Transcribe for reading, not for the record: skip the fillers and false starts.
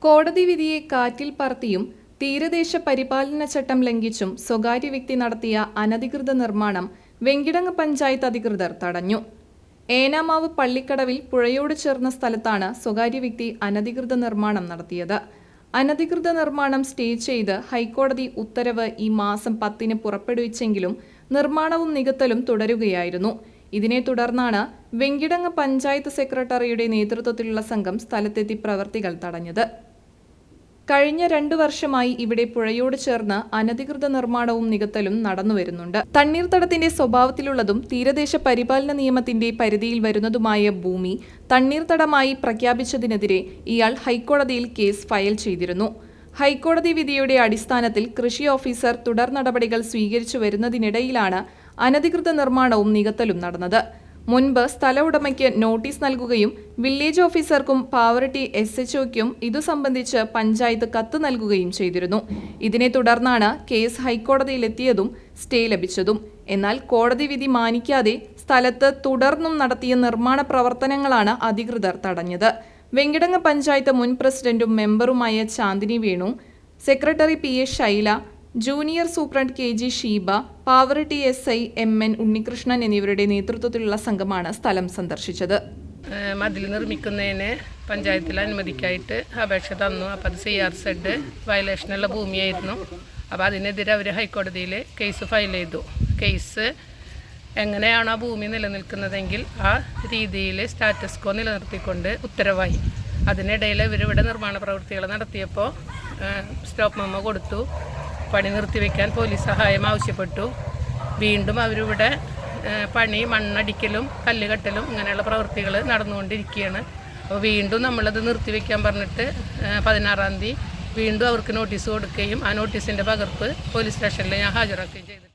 കോടതി വിധിയെ കാറ്റിൽ പറത്തിയും തീരദേശ പരിപാലന ചട്ടം ലംഘിച്ചും സ്വകാര്യ വ്യക്തി നടത്തിയ അനധികൃത നിർമ്മാണം വെങ്കിടങ്ങ് പഞ്ചായത്ത് അധികൃതർ തടഞ്ഞു. ഏനാമാവ് പള്ളിക്കടവിൽ പുഴയോട് ചേർന്ന സ്ഥലത്താണ് സ്വകാര്യ വ്യക്തി അനധികൃത നിർമ്മാണം നടത്തിയത്. അനധികൃത നിർമ്മാണം സ്റ്റേ ചെയ്ത് ഹൈക്കോടതി ഉത്തരവ് ഈ മാസം 10-ന് പുറപ്പെടുവിച്ചെങ്കിലും നിർമ്മാണവും നികത്തലും തുടരുകയായിരുന്നു. ഇതിനെ തുടർന്നാണ് വെങ്കിടങ്ങ് പഞ്ചായത്ത് സെക്രട്ടറിയുടെ നേതൃത്വത്തിലുള്ള സംഘം സ്ഥലത്തെത്തി പ്രവർത്തികൾ തടഞ്ഞത്. കഴിഞ്ഞ 2 വർഷമായി ഇവിടെ പുഴയോട് ചേർന്ന് അനധികൃത നിർമ്മാണവും നികത്തലും നടന്നുവരുന്നുണ്ട്. തണ്ണീർത്തടത്തിന്റെ സ്വഭാവത്തിലുള്ളതും തീരദേശ പരിപാലന നിയമത്തിന്റെ പരിധിയിൽ വരുന്നതുമായ ഭൂമി തണ്ണീർത്തടമായി പ്രഖ്യാപിച്ചതിനെതിരെ ഇയാൾ ഹൈക്കോടതിയിൽ കേസ് ഫയൽ ചെയ്തിരുന്നു. ഹൈക്കോടതി വിധിയുടെ അടിസ്ഥാനത്തിൽ കൃഷി ഓഫീസർ തുടർ നടപടികൾ സ്വീകരിച്ചു വരുന്നതിനിടയിലാണ് അനധികൃത നിർമ്മാണവും നികത്തലും നടന്നത്. മുൻപ് സ്ഥല ഉടമയ്ക്ക് നോട്ടീസ് നൽകുകയും വില്ലേജ് ഓഫീസർക്കും പാവറട്ടി SHOയ്ക്കും ഇതു സംബന്ധിച്ച് പഞ്ചായത്ത് കത്ത് നൽകുകയും ചെയ്തിരുന്നു. ഇതിനെ തുടർന്നാണ് കേസ് ഹൈക്കോടതിയിലെത്തിയതും സ്റ്റേ ലഭിച്ചതും. എന്നാൽ കോടതി വിധി മാനിക്കാതെ സ്ഥലത്ത് തുടർന്നും നടത്തിയ നിർമ്മാണ പ്രവർത്തനങ്ങളാണ് അധികൃതർ തടഞ്ഞത്. വെങ്കിടങ്ങ് പഞ്ചായത്ത് മുൻ പ്രസിഡന്റും മെമ്പറുമായ Chandini Venu, secretary PA Shaila, junior superintendent KG Sheeba, Pavaratty SI MN Unnikrishnan എന്നിവരുടെ നേതൃത്വത്തിലുള്ള സംഘമാണ് സ്ഥലം സന്ദർശിച്ചത്. മതിൽ നിർമ്മിക്കുന്നതിന് പഞ്ചായത്തിൽ അനുമതിക്കായിട്ട് അപേക്ഷ തന്നു. അപ്പോൾ അത് CRZ വയലേഷനുള്ള ഭൂമിയായിരുന്നു. അപ്പോൾ അതിനെതിരെ അവർ ഹൈക്കോടതിയിൽ കേസ് ഫയൽ ചെയ്തു. കേസ് എങ്ങനെയാണ് ആ ഭൂമി നിലനിൽക്കുന്നതെങ്കിൽ ആ രീതിയിൽ സ്റ്റാറ്റസ് കോ നിലനിർത്തിക്കൊണ്ട് ഉത്തരവായി. അതിനിടയിൽ ഇവരിവിടെ നിർമ്മാണ പ്രവൃത്തികൾ നടത്തിയപ്പോൾ സ്റ്റോപ്പ് മെമ്മോ കൊടുത്തു. പണി നിർത്തിവെക്കാൻ പോലീസ് സഹായം ആവശ്യപ്പെട്ടു. വീണ്ടും അവരിവിടെ പണി മണ്ണടിക്കലും കല്ലുകെട്ടലും ഇങ്ങനെയുള്ള പ്രവൃത്തികൾ നടന്നുകൊണ്ടിരിക്കുകയാണ്. അപ്പോൾ വീണ്ടും നമ്മളത് നിർത്തിവെക്കാൻ പറഞ്ഞിട്ട് 16-ാം തീയതി വീണ്ടും അവർക്ക് നോട്ടീസ് കൊടുക്കുകയും ആ നോട്ടീസിൻ്റെ പകർപ്പ് പോലീസ് സ്റ്റേഷനിൽ ഞാൻ ഹാജരാക്കുകയും ചെയ്തു.